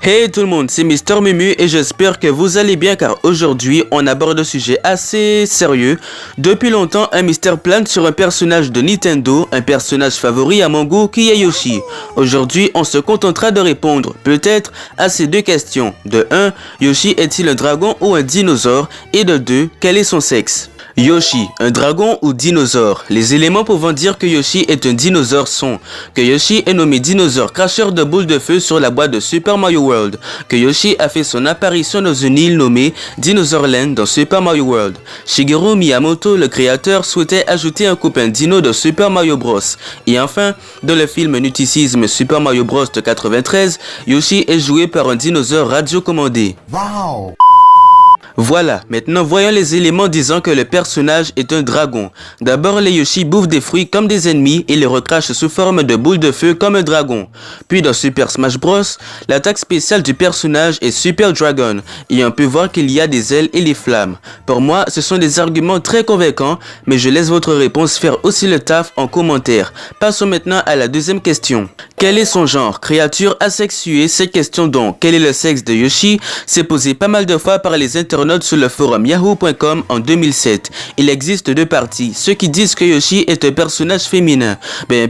Hey tout le monde, c'est Mister Mumu et j'espère que vous allez bien car aujourd'hui on aborde un sujet assez sérieux. Depuis longtemps, un mystère plane sur un personnage de Nintendo, un personnage favori à mon goût qui est Yoshi. Aujourd'hui, on se contentera de répondre peut-être à ces deux questions. De 1, Yoshi est-il un dragon ou un dinosaure? Et de 2, quel est son sexe? Yoshi, un dragon ou dinosaure? Les éléments pouvant dire que Yoshi est un dinosaure sont que Yoshi est nommé dinosaure cracheur de boules de feu sur la boîte de Super Mario World, que Yoshi a fait son apparition dans une île nommée Dinosaur Land dans Super Mario World. Shigeru Miyamoto, le créateur, souhaitait ajouter un copain dino de Super Mario Bros. Et enfin, dans le film Nuticisme Super Mario Bros de 93, Yoshi est joué par un dinosaure radiocommandé. Wow! Voilà, maintenant voyons les éléments disant que le personnage est un dragon. D'abord, les Yoshi bouffent des fruits comme des ennemis et les recrachent sous forme de boules de feu comme un dragon. Puis dans Super Smash Bros, l'attaque spéciale du personnage est Super Dragon et on peut voir qu'il y a des ailes et les flammes. Pour moi, ce sont des arguments très convaincants, mais je laisse votre réponse faire aussi le taf en commentaire. Passons maintenant à la deuxième question. Quel est son genre? Créature asexuée? Cette question donc, quel est le sexe de Yoshi, s'est posée pas mal de fois par les internautes sur le forum yahoo.com en 2007. Il existe deux parties, ceux qui disent que Yoshi est un personnage féminin,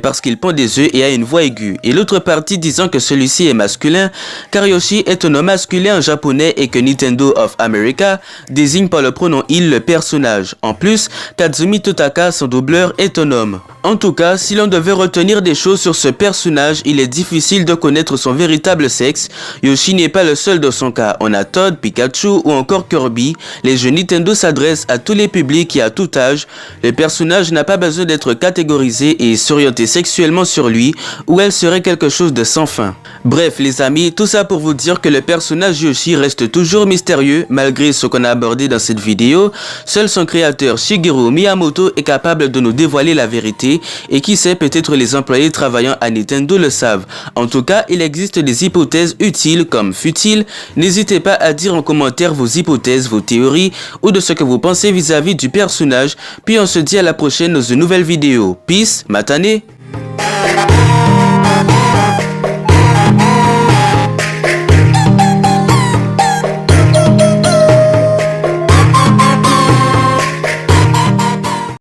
parce qu'il pond des œufs et a une voix aiguë, et l'autre partie disant que celui-ci est masculin, car Yoshi est un nom masculin en japonais et que Nintendo of America désigne par le pronom il le personnage. En plus, Kazumi Totaka, son doubleur, est un homme. En tout cas, si l'on devait retenir des choses sur ce personnage, il est difficile de connaître son véritable sexe. Yoshi n'est pas le seul dans son cas, on a Todd, Pikachu ou encore Kirby. Les jeux Nintendo s'adressent à tous les publics et à tout âge. Le personnage n'a pas besoin d'être catégorisé et s'orienter sexuellement sur lui ou elle serait quelque chose de sans fin. Bref les amis, tout ça pour vous dire que le personnage Yoshi reste toujours mystérieux malgré ce qu'on a abordé dans cette vidéo. Seul son créateur Shigeru Miyamoto est capable de nous dévoiler la vérité et qui sait, peut-être les employés travaillant à Nintendo le savent. En tout cas, il existe des hypothèses utiles comme futiles. N'hésitez pas à dire en commentaire vos hypothèses, vos théories ou de ce que vous pensez vis-à-vis du personnage. Puis on se dit à la prochaine dans une nouvelle vidéo. Peace, matane.